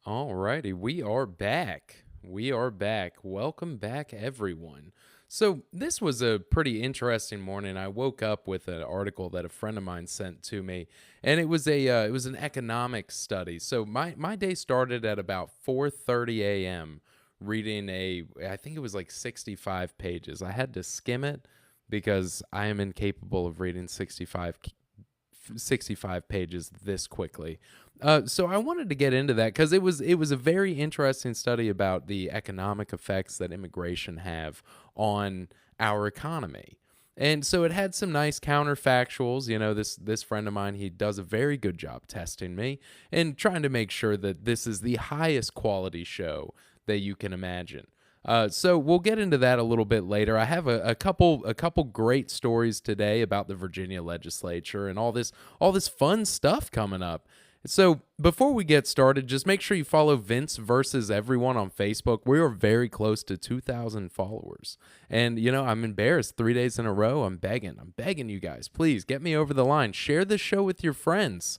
Alrighty, we are back. We are back. Welcome back, everyone. So this was a pretty interesting morning. I woke up with an article that a friend of mine sent to me, and it was an economic study. So my day started at about 4:30 a.m. reading I think it was like 65 pages. I had to skim it because I am incapable of reading 65 pages this quickly. So I wanted to get into that because it was a very interesting study about the economic effects that immigration have on our economy. And so it had some nice counterfactuals. This friend of mine, he does a very good job testing me and trying to make sure that this is the highest quality show that you can imagine. So we'll get into that a little bit later. I have a couple great stories today about the Virginia legislature and all this fun stuff coming up. So before we get started, just make sure you follow Vince versus Everyone on Facebook. We are very close to 2,000 followers, and I'm embarrassed. 3 days in a row, I'm begging you guys, please get me over the line. Share this show with your friends.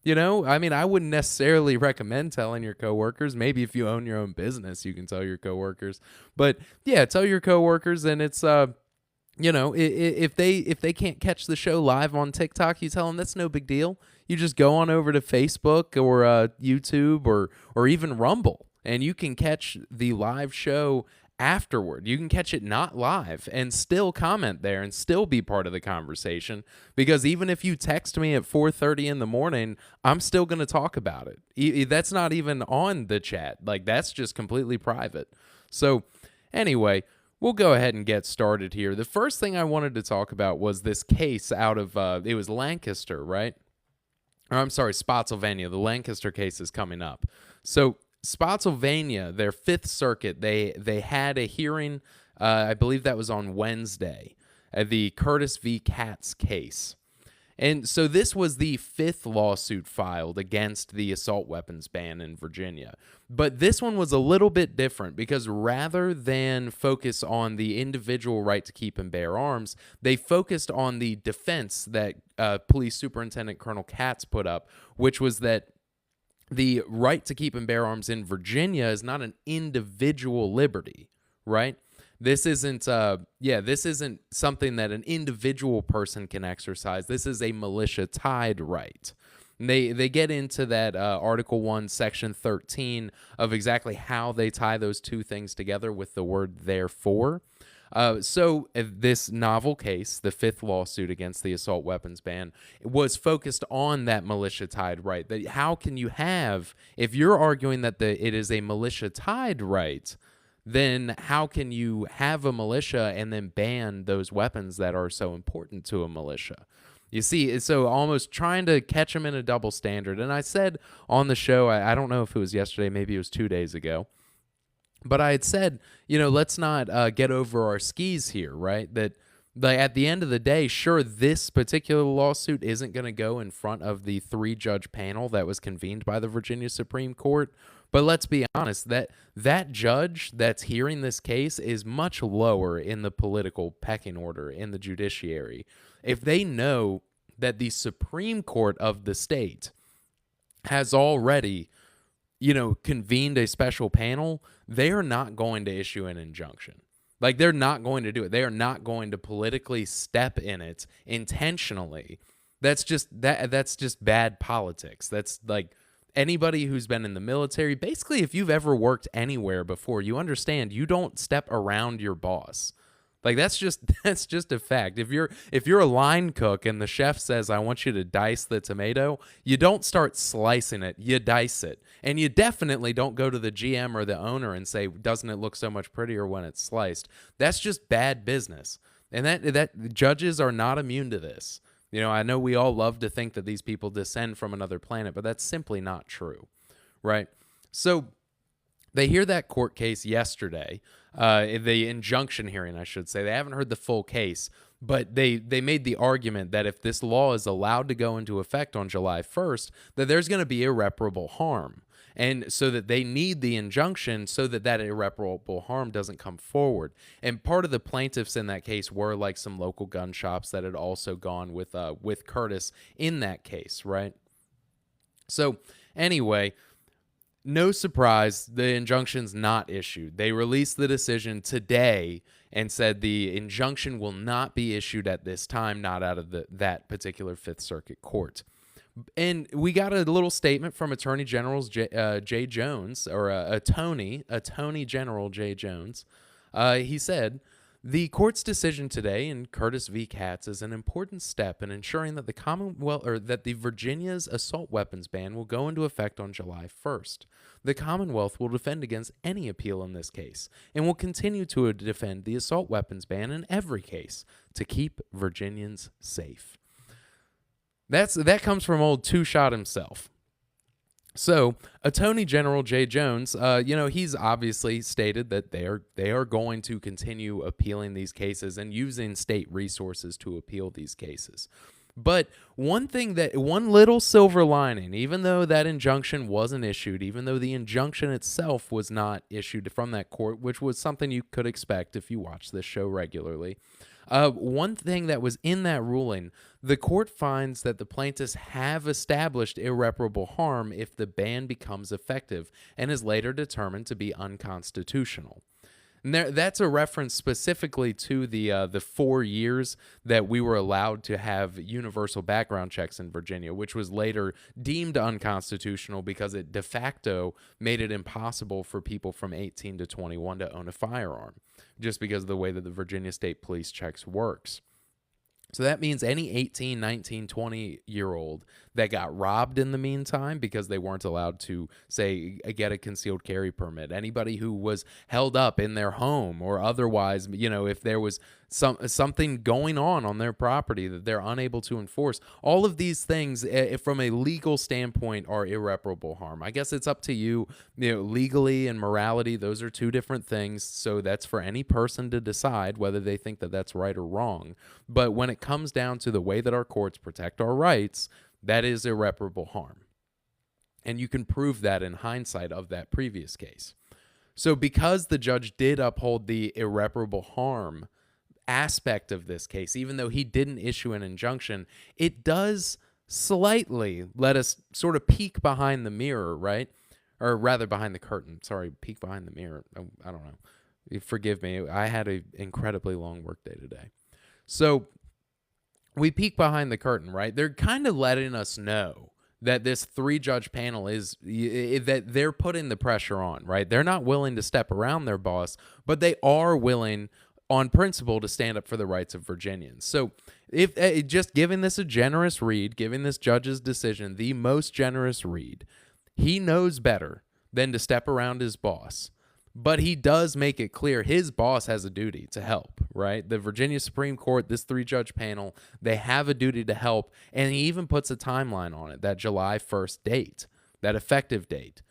I wouldn't necessarily recommend telling your coworkers. Maybe if you own your own business, you can tell your coworkers. But yeah, tell your coworkers, and it's if they can't catch the show live on TikTok, you tell them that's no big deal. You just go on over to Facebook or YouTube or even Rumble, and you can catch the live show afterward. You can catch it not live and still comment there and still be part of the conversation, because even if you text me at 4:30 in the morning, I'm still going to talk about it. That's not even on the chat. Like, that's just completely private. So anyway, we'll go ahead and get started here. The first thing I wanted to talk about was this case out of it was Lancaster, right? Or I'm sorry, Spotsylvania. The Lancaster case is coming up. So Spotsylvania, their Fifth Circuit, they had a hearing. I believe that was on Wednesday, the Curtis v. Katz case. And so this was the fifth lawsuit filed against the assault weapons ban in Virginia. But this one was a little bit different because rather than focus on the individual right to keep and bear arms, they focused on the defense that Police Superintendent Colonel Katz put up, which was that the right to keep and bear arms in Virginia is not an individual liberty, right? This isn't something that an individual person can exercise. This is a militia-tied right. And they get into that Article 1, Section 13 of exactly how they tie those two things together with the word therefore. So this novel case, the fifth lawsuit against the assault weapons ban, was focused on that militia-tied right. That how can you have, if you're arguing that it is a militia-tied right, then how can you have a militia and then ban those weapons that are so important to a militia? You see, so almost trying to catch them in a double standard. And I said on the show, I don't know if it was yesterday, maybe it was 2 days ago, but I had said, let's not get over our skis here, right? That at the end of the day, sure, this particular lawsuit isn't going to go in front of the 3-judge panel that was convened by the Virginia Supreme Court. But let's be honest, that judge that's hearing this case is much lower in the political pecking order in the judiciary. If they know that the Supreme Court of the state has already, convened a special panel, they are not going to issue an injunction. Like, they're not going to do it. They are not going to politically step in it intentionally. That's just bad politics. That's like, anybody who's been in the military, basically, if you've ever worked anywhere before, you understand you don't step around your boss. Like, that's just a fact. If you're a line cook and the chef says, "I want you to dice the tomato," you don't start slicing it, you dice it. And you definitely don't go to the GM or the owner and say, "Doesn't it look so much prettier when it's sliced?" That's just bad business. And that judges are not immune to this. I know we all love to think that these people descend from another planet, but that's simply not true, right? So they hear that court case yesterday, the injunction hearing, I should say. They haven't heard the full case, but they made the argument that if this law is allowed to go into effect on July 1st, that there's going to be irreparable harm. And so that they need the injunction so that irreparable harm doesn't come forward. And part of the plaintiffs in that case were like some local gun shops that had also gone with Curtis in that case, right? So anyway, no surprise, the injunction's not issued. They released the decision today and said the injunction will not be issued at this time, not out of that particular Fifth Circuit court. And we got a little statement from Attorney General Jay Jones, or Attorney General Jay Jones. He said, the court's decision today in Curtis v. Katz is an important step in ensuring that the Virginia's assault weapons ban will go into effect on July 1st. The Commonwealth will defend against any appeal in this case and will continue to defend the assault weapons ban in every case to keep Virginians safe. That comes from old Two-Shot himself. So, Attorney General Jay Jones, he's obviously stated that they are going to continue appealing these cases and using state resources to appeal these cases. But one little silver lining, even though that injunction wasn't issued, even though the injunction itself was not issued from that court, which was something you could expect if you watch this show regularly, one thing that was in that ruling, the court finds that the plaintiffs have established irreparable harm if the ban becomes effective and is later determined to be unconstitutional. And that's a reference specifically to the 4 years that we were allowed to have universal background checks in Virginia, which was later deemed unconstitutional because it de facto made it impossible for people from 18 to 21 to own a firearm, just because of the way that the Virginia State Police checks works. So that means any 18, 19, 20-year-old that got robbed in the meantime because they weren't allowed to, say, get a concealed carry permit, anybody who was held up in their home or otherwise, if there was something going on their property that they're unable to enforce, all of these things, from a legal standpoint, are irreparable harm. I guess it's up to you, legally and morality, those are two different things, so that's for any person to decide whether they think that that's right or wrong. But when it comes down to the way that our courts protect our rights, that is irreparable harm. And you can prove that in hindsight of that previous case. So because the judge did uphold the irreparable harm aspect of this case, even though he didn't issue an injunction, it does slightly let us sort of peek behind the mirror, right? Or rather behind the curtain. Sorry, peek behind the mirror. I don't know. Forgive me. I had an incredibly long workday today. So we peek behind the curtain, right? They're kind of letting us know that this 3-judge panel that they're putting the pressure on, right? They're not willing to step around their boss, but they are willing on principle to stand up for the rights of Virginians. So if just giving this a generous read, giving this judge's decision the most generous read, he knows better than to step around his boss. But he does make it clear his boss has a duty to help, right? The Virginia Supreme Court, this 3-judge panel, they have a duty to help, and he even puts a timeline on it, that July 1st date, that effective date.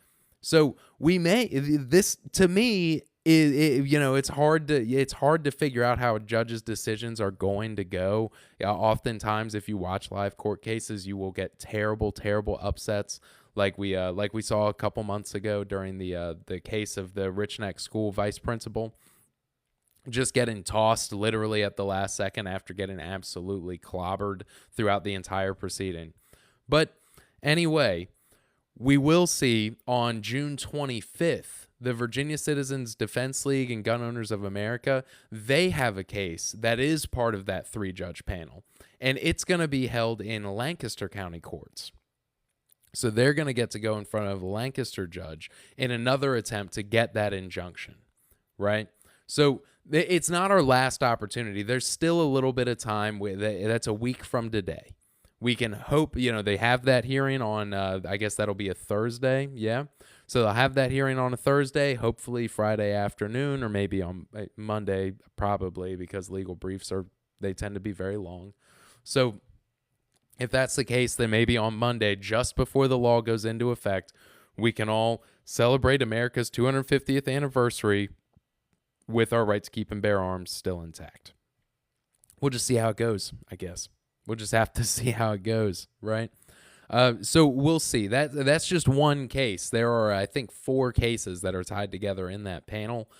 So this, to me, it's hard to figure out how a judge's decisions are going to go. Oftentimes, if you watch live court cases, you will get terrible, terrible upsets, like we saw a couple months ago during the case of the Rich Neck School vice principal, just getting tossed literally at the last second after getting absolutely clobbered throughout the entire proceeding. But anyway, we will see on June 25th, the Virginia Citizens Defense League and Gun Owners of America, they have a case that is part of that 3-judge panel, and it's going to be held in Lancaster County courts. So they're going to get to go in front of a Lancaster judge in another attempt to get that injunction, right? So it's not our last opportunity. There's still a little bit of time. That's a week from today. We can hope, they have that hearing on, I guess that'll be a Thursday, yeah? So they'll have that hearing on a Thursday, hopefully Friday afternoon, or maybe on Monday, probably, because legal briefs they tend to be very long. So if that's the case, then maybe on Monday, just before the law goes into effect, we can all celebrate America's 250th anniversary with our right to keep and bear arms still intact. We'll just see how it goes, I guess. We'll just have to see how it goes, right? So we'll see. That's just one case. There are, I think, 4 cases that are tied together in that panel.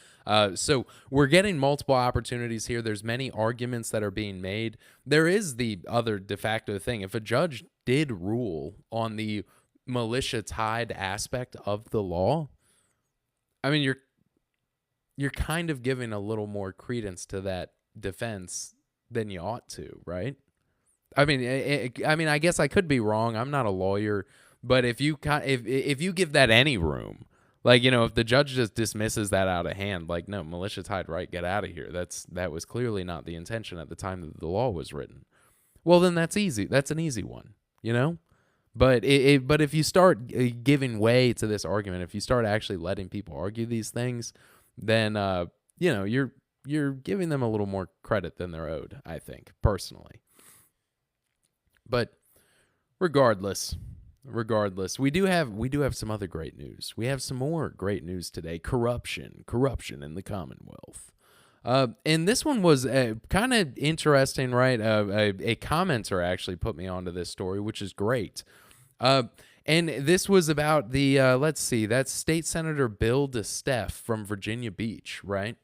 So we're getting multiple opportunities here. There's many arguments that are being made. There is the other de facto thing. If a judge did rule on the militia tied aspect of the law, I mean, you're kind of giving a little more credence to that defense than you ought to, right? I mean, I guess I could be wrong. I'm not a lawyer, but if you give that any room, like, if the judge just dismisses that out of hand, like, no, militia tied right, get out of here. That was clearly not the intention at the time that the law was written. Well, then that's easy. That's an easy one, But but if you start giving way to this argument, if you start actually letting people argue these things, then you're giving them a little more credit than they're owed, I think, personally. But regardless, we do have some other great news. We have some more great news today. Corruption in the Commonwealth. And this one was kind of interesting, right? A commenter actually put me onto this story, which is great. And this was about the, that's State Senator Bill DeSteph from Virginia Beach, right?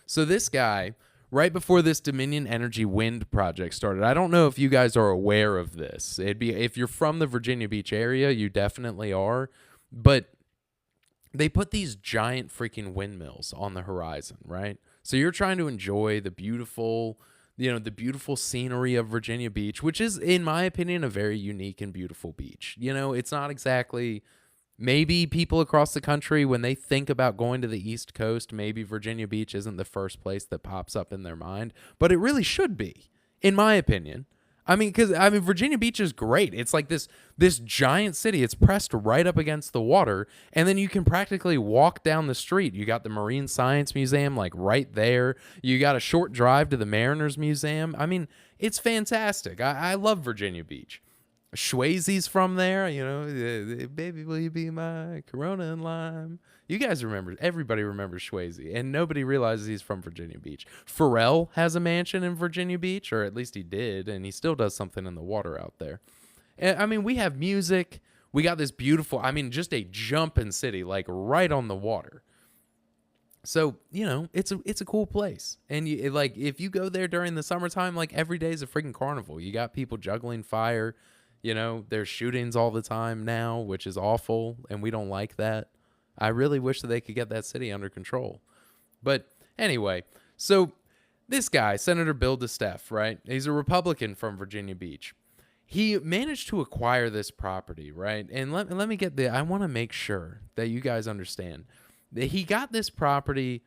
So this guy, right before this Dominion Energy wind project started, I don't know if you guys are aware of this. If you're from the Virginia Beach area, you definitely are. But they put these giant freaking windmills on the horizon, right? So you're trying to enjoy the beautiful scenery of Virginia Beach, which is, in my opinion, a very unique and beautiful beach. It's not exactly, maybe people across the country, when they think about going to the East Coast, maybe Virginia Beach isn't the first place that pops up in their mind, but it really should be, in my opinion. Because Virginia Beach is great. It's like this giant city. It's pressed right up against the water, and then you can practically walk down the street. You got the Marine Science Museum like right there. You got a short drive to the Mariners Museum. It's fantastic. I love Virginia Beach. Swayze's from there, baby, will you be my Corona and lime? You guys remember, everybody remembers Swayze, and nobody realizes he's from Virginia Beach. Pharrell has a mansion in Virginia Beach, or at least he did, and he still does something in the water out there. And, we have music. We got this beautiful, just a jumping city, like right on the water. So, it's a cool place. And if you go there during the summertime, like every day is a freaking carnival. You got people juggling fire. There's shootings all the time now, which is awful, and we don't like that. I really wish that they could get that city under control. But anyway, so this guy, Senator Bill DeSteph, right? He's a Republican from Virginia Beach. He managed to acquire this property, right? And let me get I want to make sure that you guys understand that he got this property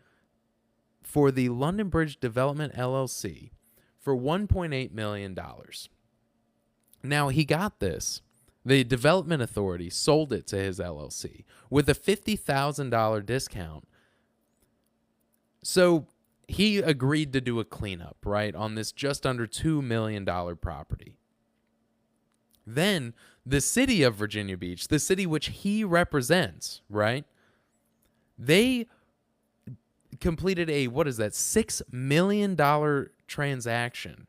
for the London Bridge Development LLC for $1.8 million. Now, he got this. The Development Authority sold it to his LLC with a $50,000 discount. So he agreed to do a cleanup, right, on this just under $2 million property. Then the city of Virginia Beach, the city which he represents, right, they completed a, $6 million transaction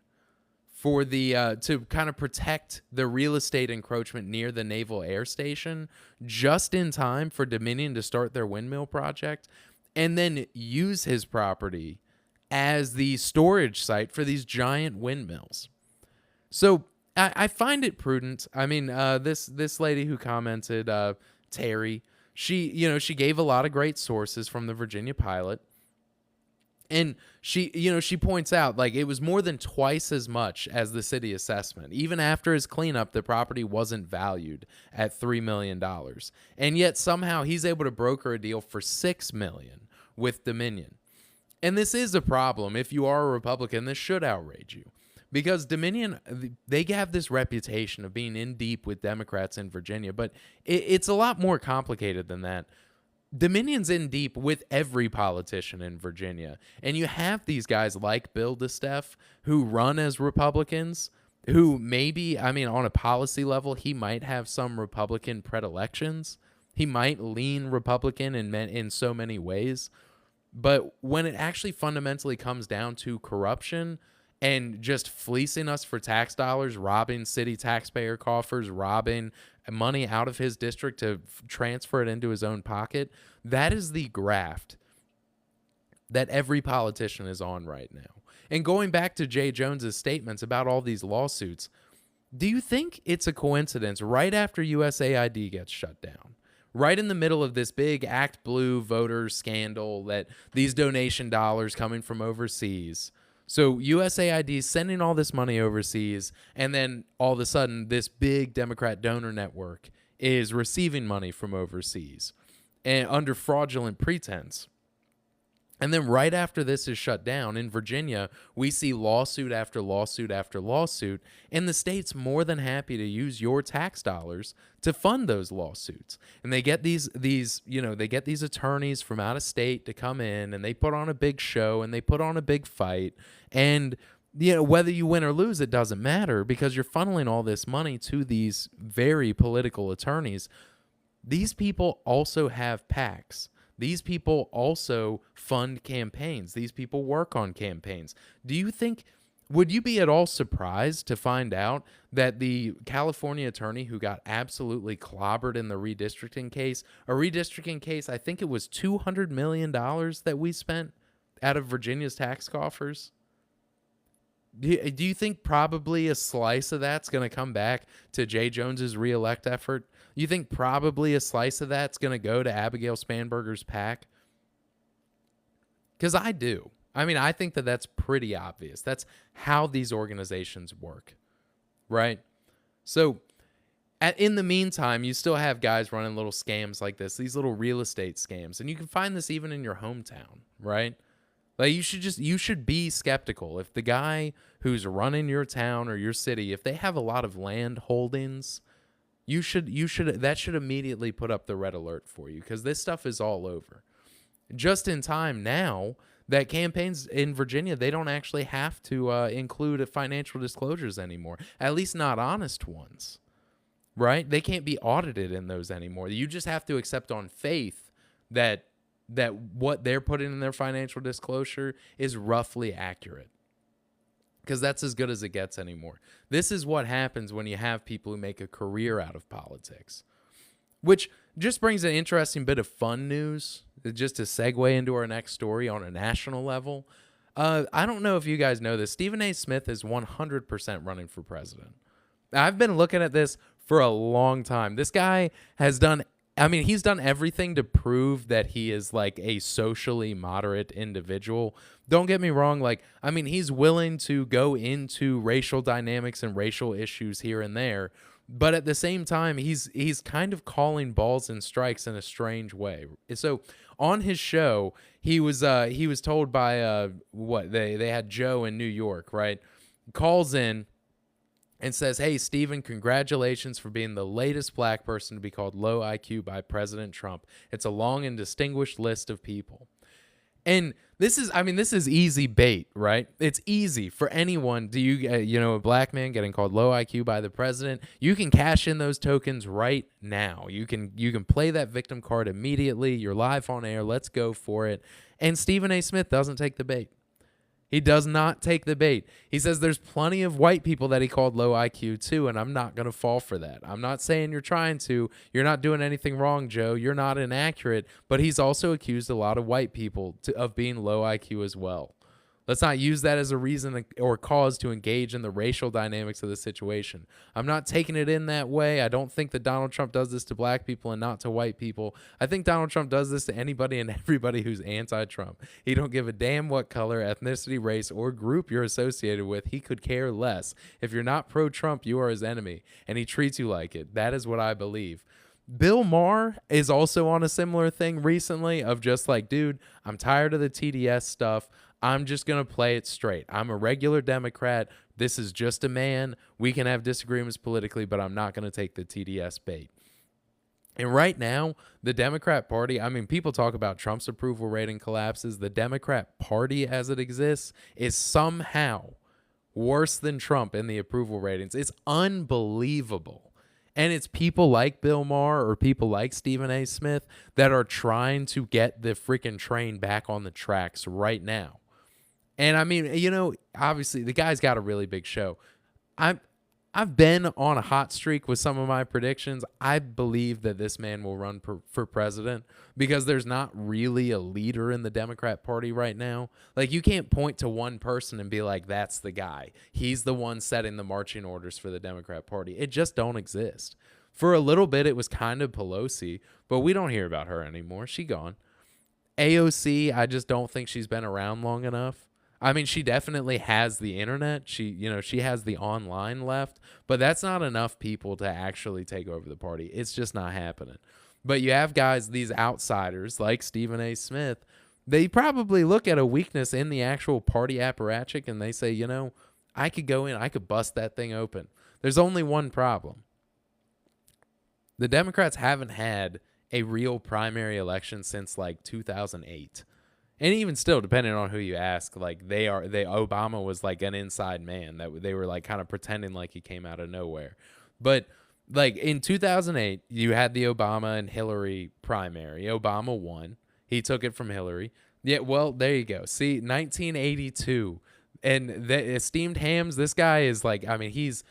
for the to kind of protect the real estate encroachment near the Naval Air Station just in time for Dominion to start their windmill project, and then use his property as the storage site for these giant windmills. So I find it prudent. This lady who commented, Terry, she gave a lot of great sources from the Virginia Pilot. And she points out, like, it was more than twice as much as the city assessment. Even after his cleanup, the property wasn't valued at $3 million. And yet somehow he's able to broker a deal for $6 million with Dominion. And this is a problem. If you are a Republican, this should outrage you. Because Dominion, they have this reputation of being in deep with Democrats in Virginia. But it's a lot more complicated than that. Dominion's in deep with every politician in Virginia. And you have these guys like Bill DeSteph who run as Republicans, who maybe, on a policy level, he might have some Republican predilections. He might lean Republican in so many ways. But when it actually fundamentally comes down to corruption and just fleecing us for tax dollars, robbing city taxpayer coffers, robbing money out of his district to transfer it into his own pocket, that is the graft that every politician is on right now. And going back to Jay Jones's statements about all these lawsuits, Do you think it's a coincidence right after USAID gets shut down? Right in the middle of this big Act Blue voter scandal that these donation dollars coming from overseas. So USAID is sending all this money overseas, and then all of a sudden this big Democrat donor network is receiving money from overseas and under fraudulent pretense. And then right after this is shut down in Virginia, we see lawsuit after lawsuit after lawsuit, and the state's more than happy to use your tax dollars to fund those lawsuits. And they get these attorneys from out of state to come in, and they put on a big show and they put on a big fight. And whether you win or lose, it doesn't matter because you're funneling all this money to these very political attorneys. These people also have PACs. These people also fund campaigns. These people work on campaigns. Would you be at all surprised to find out that the California attorney who got absolutely clobbered in the redistricting case, I think it was $200 million that we spent out of Virginia's tax coffers? Do you think probably a slice of that's going to come back to Jay Jones's reelect effort? You think probably a slice of that's going to go to Abigail Spanberger's PAC? Because I do. I mean, I think that that's pretty obvious. That's how these organizations work, right? So in the meantime, you still have guys running little scams like this, these little real estate scams. And you can find this even in your hometown, right? Like you should be skeptical. If the guy who's running your town or your city, if they have a lot of land holdings, that should immediately put up the red alert for you because this stuff is all over. Just in time now that campaigns in Virginia, they don't actually have to include financial disclosures anymore, at least not honest ones, right? They can't be audited in those anymore. You just have to accept on faith that what they're putting in their financial disclosure is roughly accurate. Because that's as good as it gets anymore. This is what happens when you have people who make a career out of politics. Which just brings an interesting bit of fun news, just to segue into our next story on a national level. I don't know if you guys know this. Stephen A. Smith is 100% running for president. I've been looking at this for a long time. This guy has done he's done everything to prove that he is like a socially moderate individual. Don't get me wrong. He's willing to go into racial dynamics and racial issues here and there. But at the same time, he's kind of calling balls and strikes in a strange way. So on his show, he was told by they had Joe in New York, right? Calls in and says, "Hey, Stephen, congratulations for being the latest black person to be called low IQ by President Trump. It's a long and distinguished list of people." And this is easy bait, right? It's easy for anyone. A black man getting called low IQ by the president, you can cash in those tokens right now. You can play that victim card immediately. You're live on air. Let's go for it. And Stephen A. Smith doesn't take the bait. He does not take the bait. He says there's plenty of white people that he called low IQ too, and I'm not going to fall for that. I'm not saying you're trying to. You're not doing anything wrong, Joe. You're not inaccurate. But he's also accused a lot of white people of being low IQ as well. Let's not use that as a reason or cause to engage in the racial dynamics of the situation. I'm not taking it in that way. I don't think that Donald Trump does this to black people and not to white people. I think Donald Trump does this to anybody and everybody who's anti-Trump. He don't give a damn what color, ethnicity, race, or group you're associated with. He could care less. If you're not pro-Trump, you are his enemy, and he treats you like it. That is what I believe. Bill Maher is also on a similar thing recently of just like, dude, I'm tired of the TDS stuff. I'm just going to play it straight. I'm a regular Democrat. This is just a man. We can have disagreements politically, but I'm not going to take the TDS bait. And right now, the Democrat Party, people talk about Trump's approval rating collapses. The Democrat Party as it exists is somehow worse than Trump in the approval ratings. It's unbelievable. And it's people like Bill Maher or people like Stephen A. Smith that are trying to get the freaking train back on the tracks right now. And obviously the guy's got a really big show. I've been on a hot streak with some of my predictions. I believe that this man will run for president because there's not really a leader in the Democrat Party right now. Like, you can't point to one person and be like, that's the guy. He's the one setting the marching orders for the Democrat Party. It just don't exist. For a little bit, it was kind of Pelosi, but we don't hear about her anymore. She gone. AOC, I just don't think she's been around long enough. I mean, she definitely has the internet. She has the online left, but that's not enough people to actually take over the party. It's just not happening. But you have guys, these outsiders like Stephen A. Smith, they probably look at a weakness in the actual party apparatchik and they say, I could go in, I could bust that thing open. There's only one problem. The Democrats haven't had a real primary election since like 2008. And even still, depending on who you ask, like Obama was like an inside man that they were like kind of pretending like he came out of nowhere. But like in 2008, you had the Obama and Hillary primary. Obama won. He took it from Hillary. Yeah, well, there you go. See, 1982. And the esteemed Hams, this guy is like, I mean, he's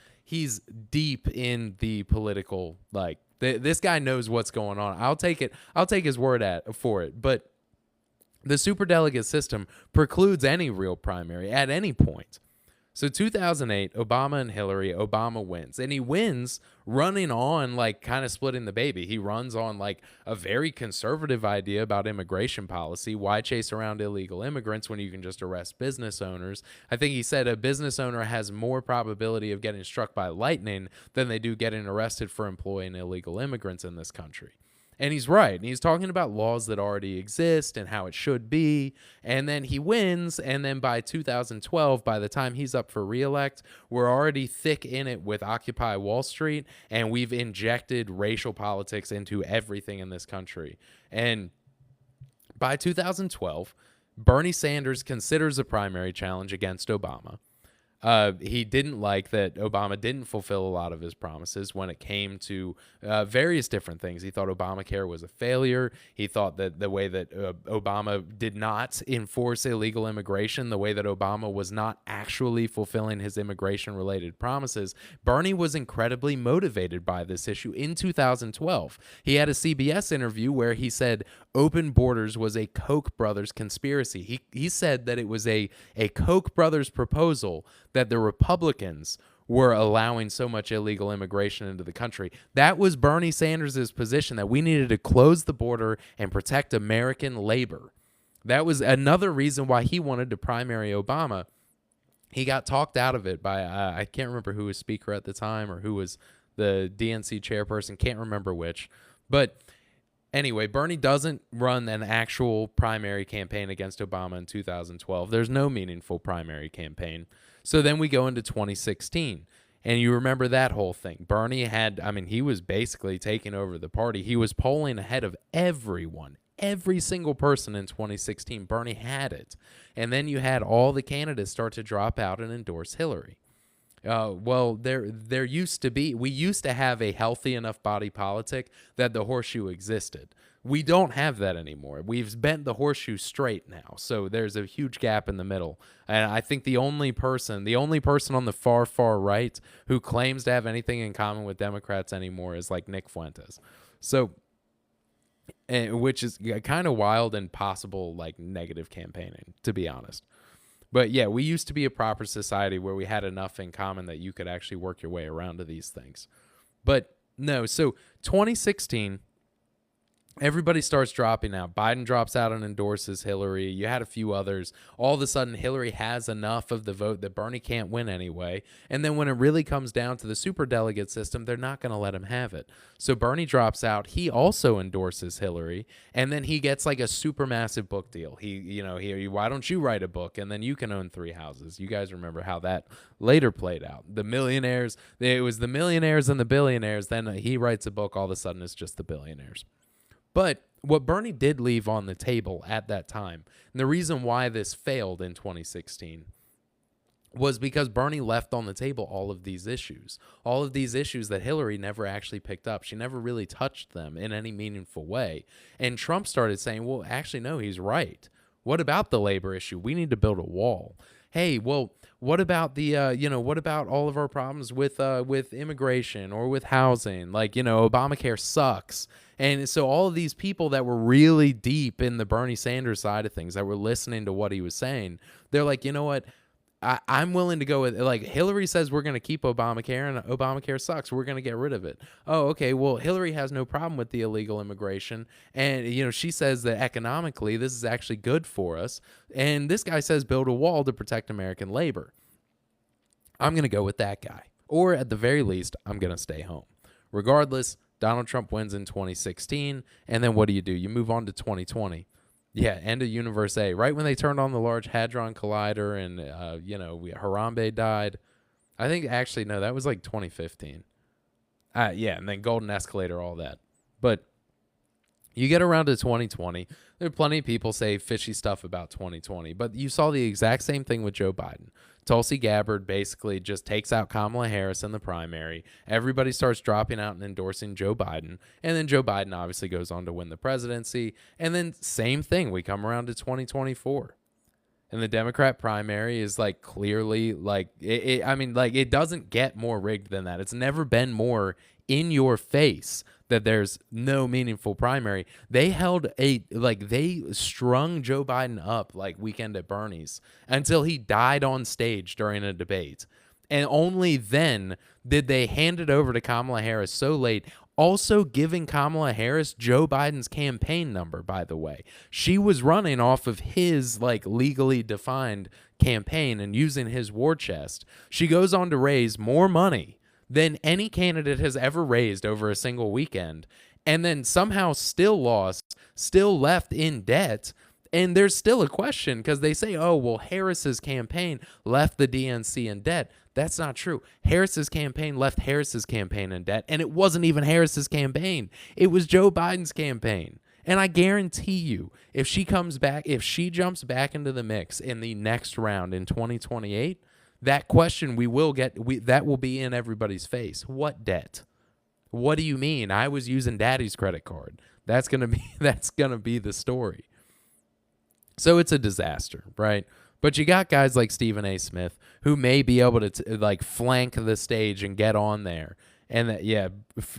deep in the political, like, this guy knows what's going on. I'll take his word for it. But the superdelegate system precludes any real primary at any point. So 2008, Obama and Hillary, Obama wins. And he wins running on like kind of splitting the baby. He runs on like a very conservative idea about immigration policy. Why chase around illegal immigrants when you can just arrest business owners? I think he said a business owner has more probability of getting struck by lightning than they do getting arrested for employing illegal immigrants in this country. And he's right. And he's talking about laws that already exist and how it should be. And then he wins. And then by 2012, by the time he's up for reelect, we're already thick in it with Occupy Wall Street. And we've injected racial politics into everything in this country. And by 2012, Bernie Sanders considers a primary challenge against Obama. He didn't like that Obama didn't fulfill a lot of his promises when it came to various different things. He thought Obamacare was a failure. He thought that the way that Obama did not enforce illegal immigration, the way that Obama was not actually fulfilling his immigration-related promises, Bernie was incredibly motivated by this issue in 2012. He had a CBS interview where he said open borders was a Koch brothers conspiracy. He said that it was a Koch brothers proposal that the Republicans were allowing so much illegal immigration into the country. That was Bernie Sanders' position, that we needed to close the border and protect American labor. That was another reason why he wanted to primary Obama. He got talked out of it by, I can't remember who was speaker at the time or who was the DNC chairperson, can't remember which. But anyway, Bernie doesn't run an actual primary campaign against Obama in 2012. There's no meaningful primary campaign. So then we go into 2016, and you remember that whole thing. Bernie he was basically taking over the party. He was polling ahead of everyone, every single person in 2016. Bernie had it. And then you had all the candidates start to drop out and endorse Hillary. There used to be, we used to have a healthy enough body politic that the horseshoe existed. We don't have that anymore. We've bent the horseshoe straight now. So there's a huge gap in the middle. And I think the only person on the far, far right who claims to have anything in common with Democrats anymore is like Nick Fuentes. So, which is kind of wild and possible, like negative campaigning, to be honest. But yeah, we used to be a proper society where we had enough in common that you could actually work your way around to these things. But no, so 2016, everybody starts dropping out. Biden drops out and endorses Hillary. You had a few others. All of a sudden, Hillary has enough of the vote that Bernie can't win anyway. And then when it really comes down to the superdelegate system, they're not going to let him have it. So Bernie drops out. He also endorses Hillary. And then he gets like a supermassive book deal. Why don't you write a book? And then you can own 3 houses. You guys remember how that later played out. The millionaires, it was the millionaires and the billionaires. Then he writes a book. All of a sudden, it's just the billionaires. But what Bernie did leave on the table at that time, and the reason why this failed in 2016, was because Bernie left on the table all of these issues that Hillary never actually picked up. She never really touched them in any meaningful way. And Trump started saying, well, actually, no, he's right. What about the labor issue? We need to build a wall. Hey, well, What about the what about all of our problems with immigration or with housing? Like, Obamacare sucks. And so all of these people that were really deep in the Bernie Sanders side of things, that were listening to what he was saying, they're like, you know what? I'm willing to go with, like, Hillary says we're going to keep Obamacare and Obamacare sucks. We're going to get rid of it. Oh, okay. Well, Hillary has no problem with the illegal immigration. And, she says that economically this is actually good for us. And this guy says build a wall to protect American labor. I'm going to go with that guy. Or at the very least, I'm going to stay home. Regardless, Donald Trump wins in 2016. And then what do? You move on to 2020. Yeah, end of Universe A. Right when they turned on the Large Hadron Collider and, Harambe died. I think, actually, no, that was like 2015. Yeah, and then Golden Escalator, all that. But you get around to 2020. There are plenty of people say fishy stuff about 2020. But you saw the exact same thing with Joe Biden. Tulsi Gabbard basically just takes out Kamala Harris in the primary. Everybody starts dropping out and endorsing Joe Biden. And then Joe Biden obviously goes on to win the presidency. And then same thing, we come around to 2024. And the Democrat primary is like clearly like, it doesn't get more rigged than that. It's never been more in your face that there's no meaningful primary. They they strung Joe Biden up like Weekend at Bernie's until he died on stage during a debate. And only then did they hand it over to Kamala Harris so late, also giving Kamala Harris Joe Biden's campaign number, by the way. She was running off of his legally defined campaign and using his war chest. She goes on to raise more money than any candidate has ever raised over a single weekend, and then somehow still lost, still left in debt. And there's still a question because they say, oh, well, Harris's campaign left the DNC in debt. That's not true. Harris's campaign left Harris's campaign in debt, and it wasn't even Harris's campaign. It was Joe Biden's campaign. And I guarantee you, if she jumps back into the mix in the next round in 2028, that question that will be in everybody's face. What debt? What do you mean? I was using daddy's credit card. That's gonna be the story. So it's a disaster, right? But you got guys like Stephen A. Smith who may be able to flank the stage and get on there. And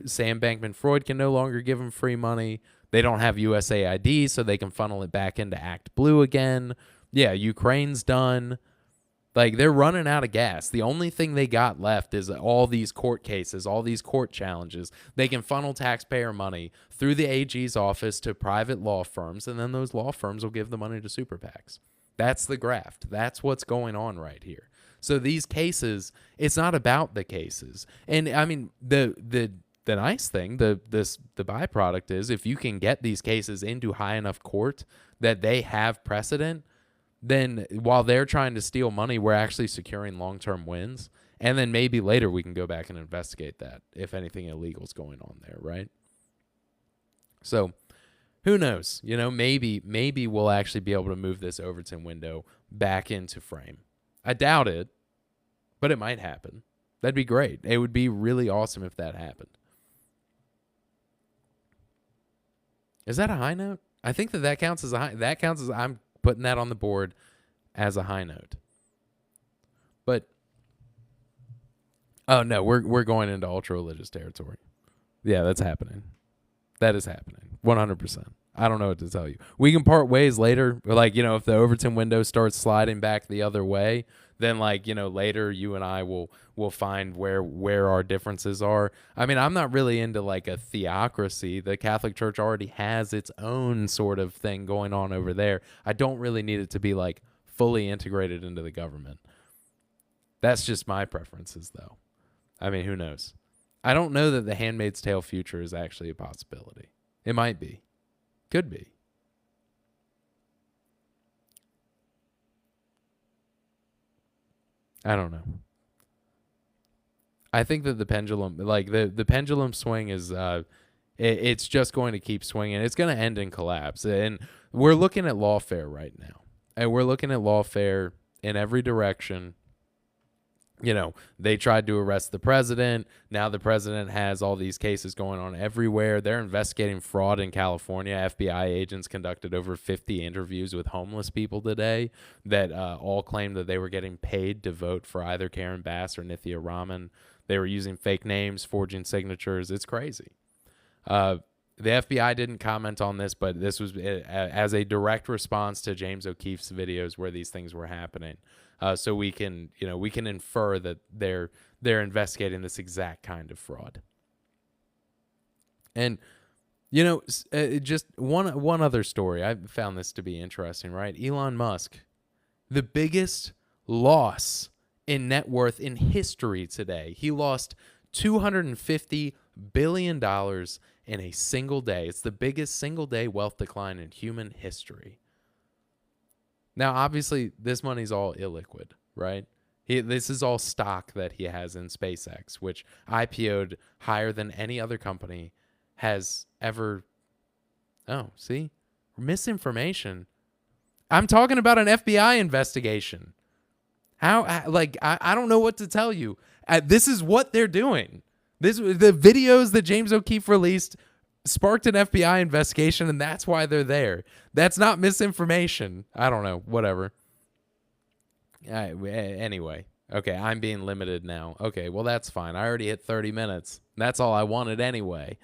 Sam Bankman-Fried can no longer give them free money. They don't have USAID, so they can funnel it back into Act Blue again. Yeah, Ukraine's done. They're running out of gas. The only thing they got left is all these court cases, all these court challenges. They can funnel taxpayer money through the AG's office to private law firms, and then those law firms will give the money to super PACs. That's the graft. That's what's going on right here. So these cases, it's not about the cases. And I mean, the nice thing, the byproduct is if you can get these cases into high enough court that they have precedent, then while they're trying to steal money, we're actually securing long-term wins. And then maybe later we can go back and investigate that if anything illegal is going on there, right? So who knows? Maybe we'll actually be able to move this Overton window back into frame. I doubt it, but it might happen. That'd be great. It would be really awesome if that happened. Is that a high note? I think that counts as a high. That counts as I'm putting that on the board as a high note. But oh no, we're going into ultra religious territory. Yeah, that's happening. That is happening. 100%. I don't know what to tell you. We can part ways later. If the Overton window starts sliding back the other way, then later you and I will find where our differences are. I mean, I'm not really into a theocracy. The Catholic Church already has its own sort of thing going on over there. I don't really need it to be fully integrated into the government. That's just my preferences, though. I mean, who knows? I don't know that the Handmaid's Tale future is actually a possibility. It might be. Could be. I don't know. I think that the pendulum, the pendulum swing is, it's just going to keep swinging. It's going to end in collapse. And we're looking at lawfare right now. And we're looking at lawfare in every direction. They tried to arrest the president. Now the president has all these cases going on everywhere. They're investigating fraud in California. FBI agents conducted over 50 interviews with homeless people today that all claimed that they were getting paid to vote for either Karen Bass or Nithya Raman. They were using fake names, forging signatures. It's crazy. The FBI didn't comment on this, but this was as a direct response to James O'Keefe's videos where these things were happening. So we can infer that they're investigating this exact kind of fraud. And just one other story. I found this to be interesting, right? Elon Musk, the biggest loss in net worth in history today. He lost $250 billion in a single day. It's the biggest single day wealth decline in human history. Now, obviously, this money's all illiquid, right? This is all stock that he has in SpaceX, which IPO'd higher than any other company has ever. Oh, see? Misinformation. I'm talking about an FBI investigation. I don't know what to tell you. This is what they're doing. The videos that James O'Keefe released sparked an FBI investigation, and that's why they're there. That's not misinformation. I don't know. Whatever. Anyway. Okay, I'm being limited now. Okay, well, that's fine. I already hit 30 minutes. That's all I wanted anyway.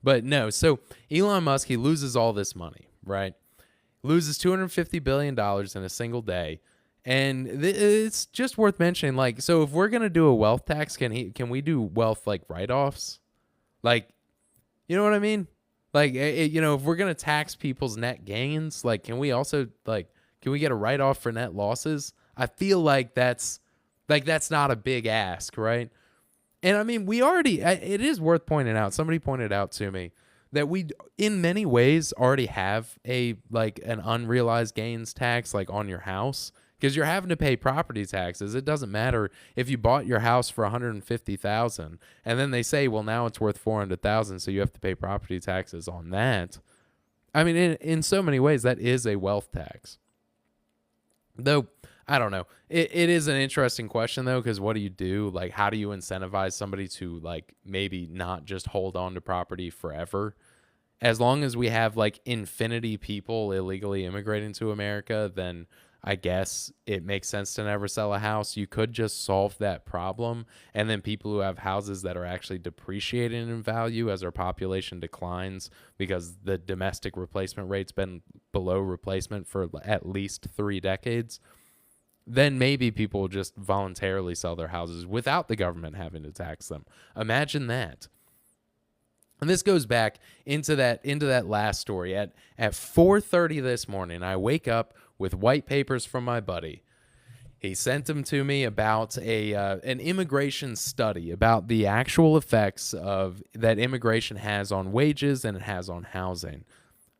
But no, so Elon Musk, he loses all this money, right? Loses $250 billion in a single day. And it's just worth mentioning, so if we're going to do a wealth tax, can we do wealth, write-offs? You know what I mean? If we're going to tax people's net gains, can we also, can we get a write-off for net losses? I feel like that's not a big ask, right? And I mean, it is worth pointing out, somebody pointed out to me that we, in many ways, already have an unrealized gains tax, on your house. Because you're having to pay property taxes. It doesn't matter if you bought your house for $150,000 and then they say, well, now it's worth $400,000, so you have to pay property taxes on that. I mean, in so many ways, that is a wealth tax. Though, I don't know. It is an interesting question, though, because what do you do? How do you incentivize somebody to, maybe not just hold on to property forever? As long as we have, infinity people illegally immigrating to America, then I guess it makes sense to never sell a house. You could just solve that problem. And then people who have houses that are actually depreciating in value as our population declines because the domestic replacement rate's been below replacement for at least 3 decades, then maybe people will just voluntarily sell their houses without the government having to tax them. Imagine that. And this goes back into that last story. At 4:30 this morning, I wake up with white papers from my buddy. He sent them to me about an immigration study about the actual effects of that immigration has on wages and it has on housing.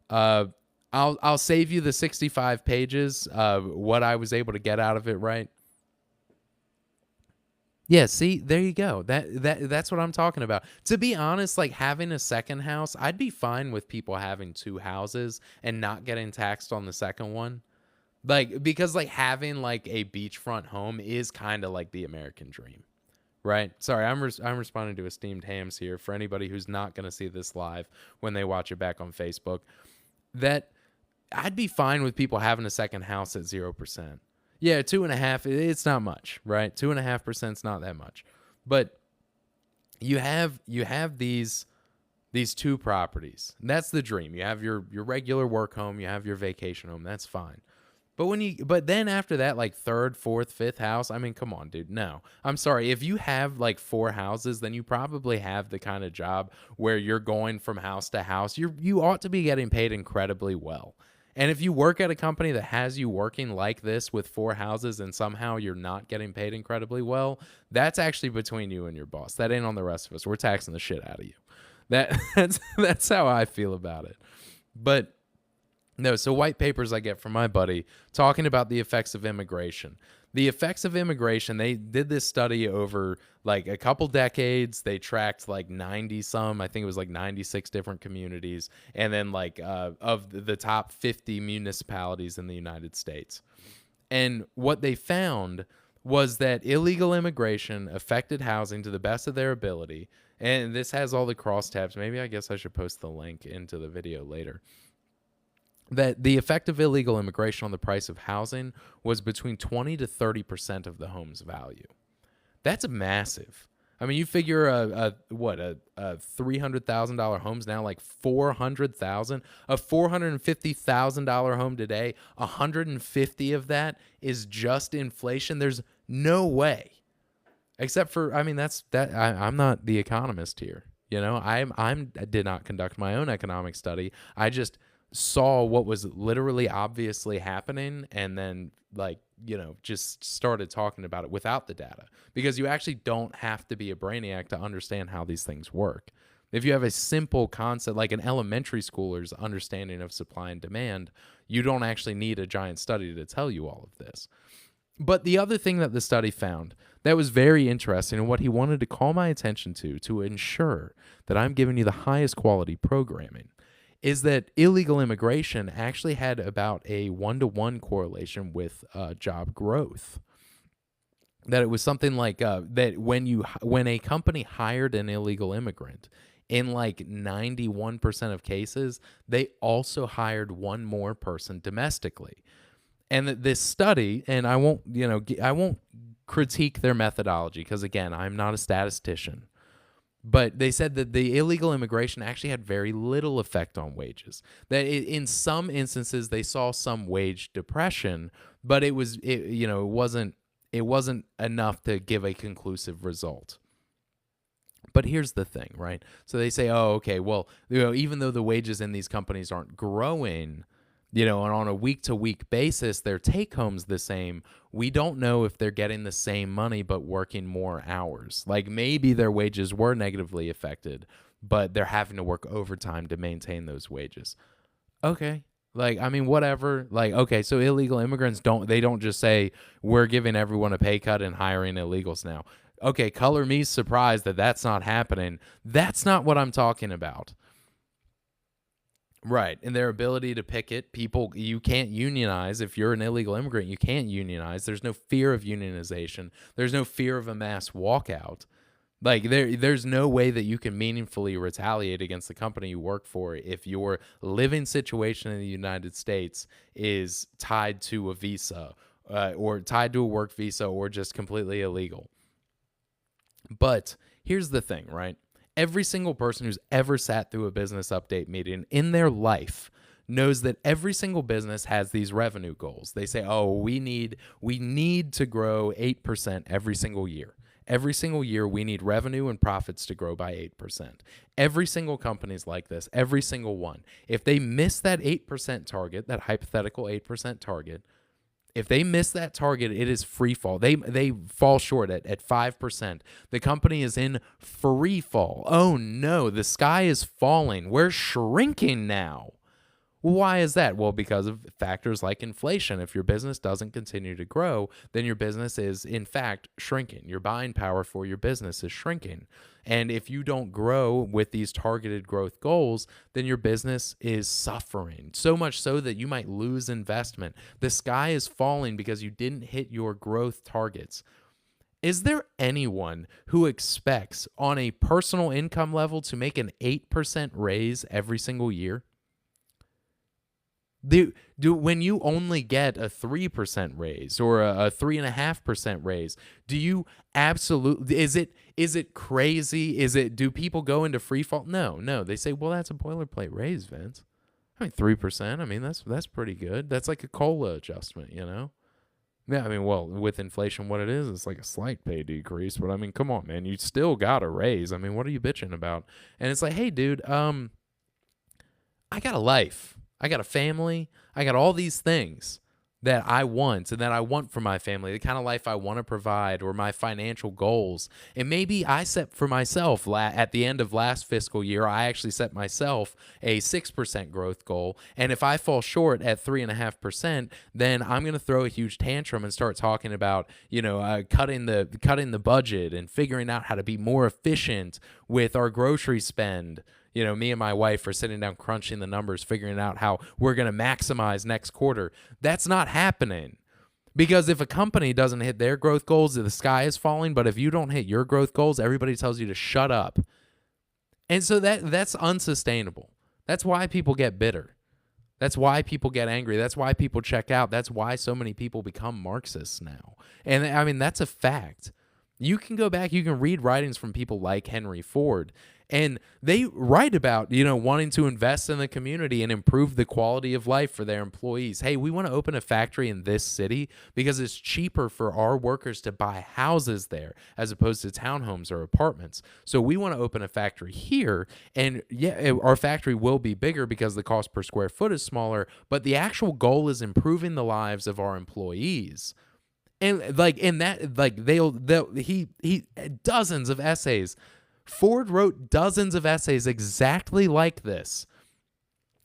I'll save you the 65 pages of what I was able to get out of it, right? Yeah, see, there you go. That's what I'm talking about. To be honest, having a second house, I'd be fine with people having 2 houses and not getting taxed on the second one. Because having a beachfront home is kind of like the American dream, right? Sorry, I'm responding to Esteemed Hams here for anybody who's not going to see this live when they watch it back on Facebook. That I'd be fine with people having a second house at 0%. Yeah, 2.5%, it's not much, right? 2.5% is not that much. But you have these 2 properties. That's the dream. You have your regular work home, you have your vacation home, that's fine. But then after that, 3rd, 4th, 5th house, I mean, come on, dude. No. I'm sorry. If you have 4 houses, then you probably have the kind of job where you're going from house to house. You ought to be getting paid incredibly well. And if you work at a company that has you working like this with 4 houses and somehow you're not getting paid incredibly well, that's actually between you and your boss. That ain't on the rest of us. We're taxing the shit out of you. That's how I feel about it. But no, so white papers I get from my buddy talking about the effects of immigration. The effects of immigration, they did this study over a couple decades. They tracked 90 some, I think it was 96 different communities, and then of the top 50 municipalities in the United States. And what they found was that illegal immigration affected housing to the best of their ability. And this has all the crosstabs. Maybe I guess I should post the link into the video later. That the effect of illegal immigration on the price of housing was between 20 to 30% of the home's value. That's massive. I mean, you figure a $300,000 home's now like $400,000. A $450,000 home today, 150 of that is just inflation. There's no way. Except for, I mean, I'm not the economist here. You know, I did not conduct my own economic study. I just saw what was literally obviously happening and then just started talking about it without the data, because you actually don't have to be a brainiac to understand how these things work. If you have a simple concept like an elementary schooler's understanding of supply and demand, you don't actually need a giant study to tell you all of this. But the other thing that the study found that was very interesting, and what he wanted to call my attention to ensure that I'm giving you the highest quality programming, is that illegal immigration actually had about a 1-to-1 correlation with job growth. That it was something like that when a company hired an illegal immigrant, in like 91% of cases, they also hired one more person domestically. And this study, and I won't critique their methodology because, again, I'm not a statistician. But they said that the illegal immigration actually had very little effect on wages. That in some instances they saw some wage depression, but it wasn't enough to give a conclusive result. But here's the thing, right? So they say, oh, okay, well, even though the wages in these companies aren't growing, and on a week-to-week basis, their take-home's the same, we don't know if they're getting the same money but working more hours. Like, maybe their wages were negatively affected, but they're having to work overtime to maintain those wages. Okay. Whatever. Okay, so illegal immigrants don't just say, we're giving everyone a pay cut and hiring illegals now. Okay, color me surprised that that's not happening. That's not what I'm talking about. Right, and their ability to picket people. You can't unionize if you're an illegal immigrant. You can't unionize. There's no fear of unionization. There's no fear of a mass walkout. There's no way that you can meaningfully retaliate against the company you work for if your living situation in the United States is tied to a visa or tied to a work visa or just completely illegal. But here's the thing, right? Every single person who's ever sat through a business update meeting in their life knows that every single business has these revenue goals. They say, oh, we need to grow 8% every single year. Every single year, we need revenue and profits to grow by 8%. Every single company's like this, every single one. If they miss that 8% target, that hypothetical 8% target, if they miss that target, it is free fall. They fall short at 5%. The company is in free fall. Oh no, the sky is falling. We're shrinking now. Why is that? Well, because of factors like inflation. If your business doesn't continue to grow, then your business is, in fact, shrinking. Your buying power for your business is shrinking. And if you don't grow with these targeted growth goals, then your business is suffering. So much so that you might lose investment. The sky is falling because you didn't hit your growth targets. Is there anyone who expects on a personal income level to make an 8% raise every single year? When you only get a 3% raise or a 3.5% raise, do you absolutely, is it crazy? Do people go into free fall? No. They say, well, that's a boilerplate raise, Vince. 3%. That's pretty good. That's like a COLA adjustment, Yeah, well, with inflation, what it is, it's like a slight pay decrease. But come on, man, you still got a raise. What are you bitching about? And it's like, hey, dude, I got a life. I got a family. I got all these things that I want and that I want for my family, the kind of life I want to provide, or my financial goals. And maybe I set for myself at the end of last fiscal year, I actually set myself a 6% growth goal. And if I fall short at 3.5%, then I'm going to throw a huge tantrum and start talking about, cutting the budget and figuring out how to be more efficient with our grocery spend. Me and my wife are sitting down crunching the numbers, figuring out how we're going to maximize next quarter. That's not happening. Because if a company doesn't hit their growth goals, the sky is falling. But if you don't hit your growth goals, everybody tells you to shut up. And so that's unsustainable. That's why people get bitter. That's why people get angry. That's why people check out. That's why so many people become Marxists now. And I mean, that's a fact. You can go back, you can read writings from people like Henry Ford, and they write about, wanting to invest in the community and improve the quality of life for their employees. Hey, we want to open a factory in this city because it's cheaper for our workers to buy houses there as opposed to townhomes or apartments. So we want to open a factory here, and yeah, our factory will be bigger because the cost per square foot is smaller, but the actual goal is improving the lives of our employees. And he dozens of essays. Ford wrote dozens of essays exactly like this,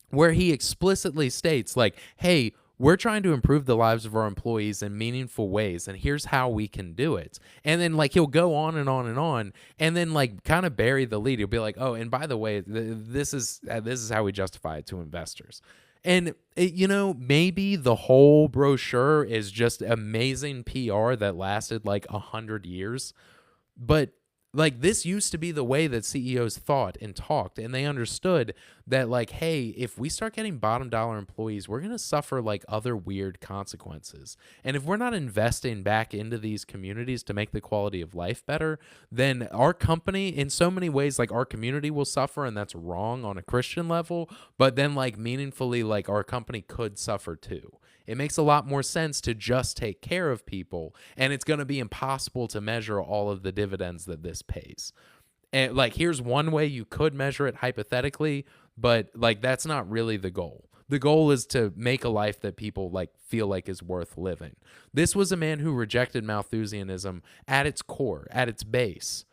where he explicitly states like, hey, we're trying to improve the lives of our employees in meaningful ways, and here's how we can do it. And then like he'll go on and on and on, and then like kind of bury the lead. He'll be like, oh, and by the way, this is how we justify it to investors. And, maybe the whole brochure is just amazing PR that lasted like 100 years. But like this used to be the way that CEOs thought and talked. And they understood that like, hey, if we start getting bottom dollar employees, we're going to suffer like other weird consequences. And if we're not investing back into these communities to make the quality of life better, then our company in so many ways, like our community will suffer. And that's wrong on a Christian level. But then like meaningfully, like our company could suffer too. It makes a lot more sense to just take care of people, and it's going to be impossible to measure all of the dividends that this pays. And like, here's one way you could measure it hypothetically, but like, that's not really the goal. The goal is to make a life that people like feel like is worth living. This was a man who rejected Malthusianism at its core, at its base.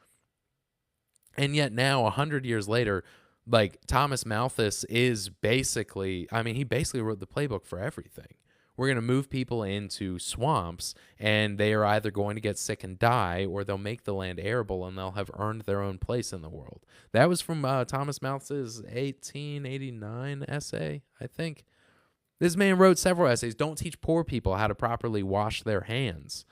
And yet now, 100 years later, like Thomas Malthus is basically, he basically wrote the playbook for everything. We're going to move people into swamps, and they are either going to get sick and die, or they'll make the land arable, and they'll have earned their own place in the world. That was from Thomas Malthus's 1889 essay, I think. This man wrote several essays. Don't teach poor people how to properly wash their hands.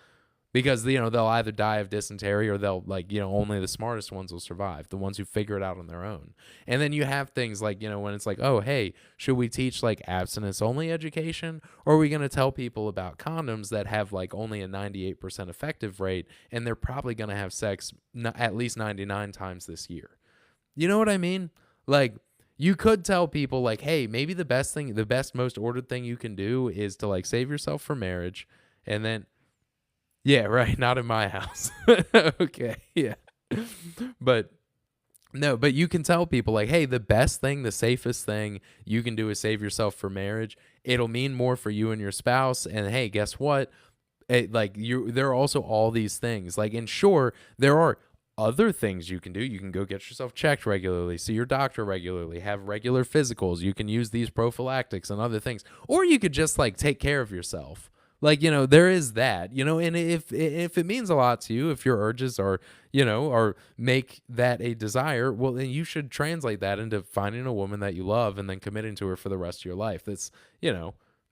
Because, they'll either die of dysentery or they'll, only the smartest ones will survive, the ones who figure it out on their own. And then you have things like, when it's like, oh, hey, should we teach, abstinence-only education? Or are we going to tell people about condoms that have, only a 98% effective rate, and they're probably going to have sex at least 99 times this year? You know what I mean? You could tell people, hey, maybe the best, most ordered thing you can do is to, save yourself for marriage, and then... Yeah, right. Not in my house. Okay, yeah. But you can tell people hey, the best thing, the safest thing you can do is save yourself for marriage. It'll mean more for you and your spouse. And hey, guess what? There are also all these things. And sure, there are other things you can do. You can go get yourself checked regularly, see your doctor regularly, have regular physicals. You can use these prophylactics and other things. Or you could just take care of yourself. There is that, and if it means a lot to you, if your urges are, or make that a desire, well, then you should translate that into finding a woman that you love and then committing to her for the rest of your life. That's,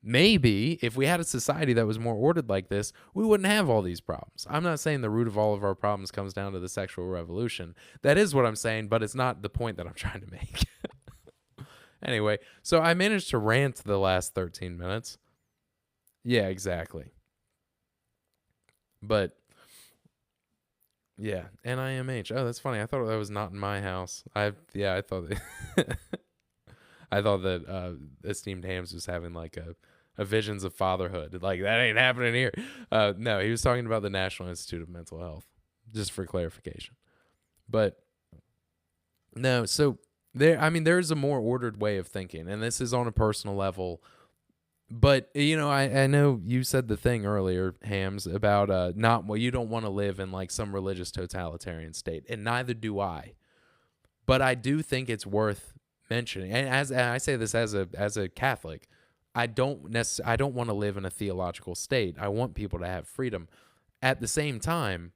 maybe if we had a society that was more ordered like this, we wouldn't have all these problems. I'm not saying the root of all of our problems comes down to the sexual revolution. That is what I'm saying, but it's not the point that I'm trying to make. Anyway, so I managed to rant the last 13 minutes. Yeah, exactly. But yeah, NIMH. Oh, that's funny. I thought that was not in my house. I thought that I thought that Esteemed Hams was having a visions of fatherhood. That ain't happening here. No, he was talking about the National Institute of Mental Health, just for clarification. But no, so there's a more ordered way of thinking, and this is on a personal level. But, I know you said the thing earlier, Hams, about you don't want to live in some religious totalitarian state, and neither do I. But I do think it's worth mentioning, and as I say this as a Catholic, I don't want to live in a theological state. I want people to have freedom. At the same time,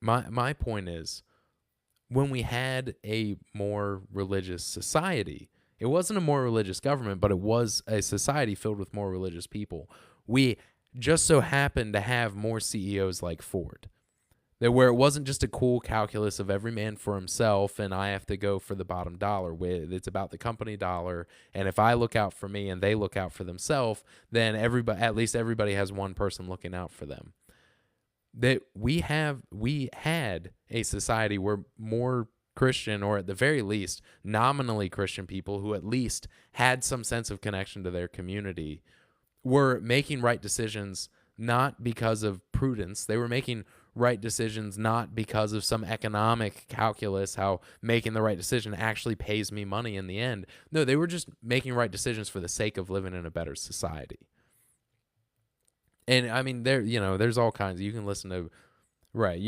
my point is, when we had a more religious society, It wasn't a more religious government, but it was a society filled with more religious people. We just so happened to have more CEOs like Ford. That where it wasn't just a cool calculus of every man for himself and I have to go for the bottom dollar. It's about the company dollar, and if I look out for me and they look out for themselves, then at least everybody has one person looking out for them. That we had a society where more Christian, or at the very least nominally Christian people who at least had some sense of connection to their community were making right decisions not because of prudence. They were making right decisions not because of some economic calculus, how making the right decision actually pays me money in the end. No, they were just making right decisions for the sake of living in a better society. And I mean, there's all kinds. You can listen to, right,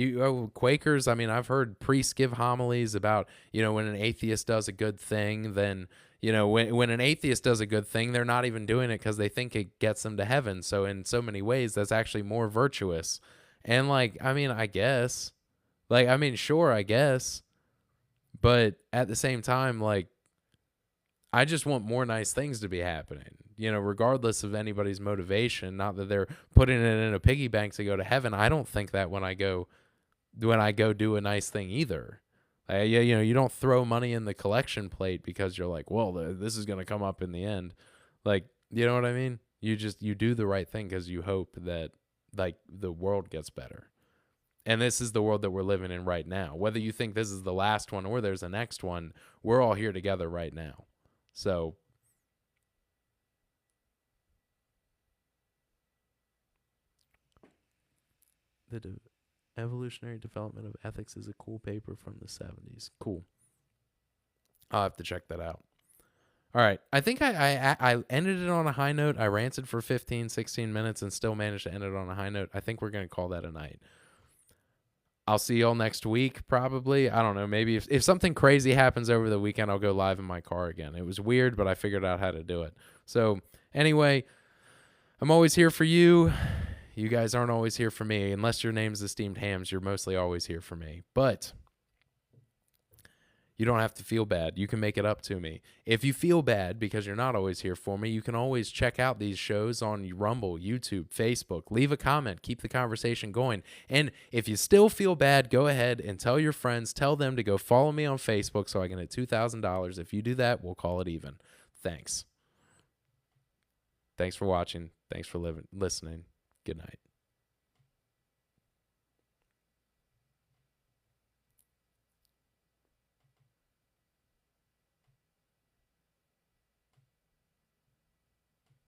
Quakers. I mean, I've heard priests give homilies about, when an atheist does a good thing, then, when an atheist does a good thing, they're not even doing it because they think it gets them to heaven. So in so many ways, that's actually more virtuous. And I guess, sure, I guess, but at the same time, I just want more nice things to be happening, regardless of anybody's motivation. Not that they're putting it in a piggy bank to go to heaven. I don't think that when I go do a nice thing either. You don't throw money in the collection plate because you're like, well, this is going to come up in the end. You know what I mean? You do the right thing because you hope that the world gets better. And this is the world that we're living in right now. Whether you think this is the last one or there's a next one, we're all here together right now. So the evolutionary development of ethics is a cool paper from the 70s. Cool. I'll have to check that out. All right. I think I ended it on a high note. I ranted for 15, 16 minutes and still managed to end it on a high note. I think we're going to call that a night. I'll see y'all next week, probably. I don't know. Maybe if something crazy happens over the weekend, I'll go live in my car again. It was weird, but I figured out how to do it. So anyway, I'm always here for you. You guys aren't always here for me. Unless your name's Esteemed Hams, you're mostly always here for me. But you don't have to feel bad. You can make it up to me. If you feel bad because you're not always here for me, you can always check out these shows on Rumble, YouTube, Facebook. Leave a comment. Keep the conversation going. And if you still feel bad, go ahead and tell your friends. Tell them to go follow me on Facebook so I can hit $2,000. If you do that, we'll call it even. Thanks. Thanks for watching. Thanks for listening. Good night.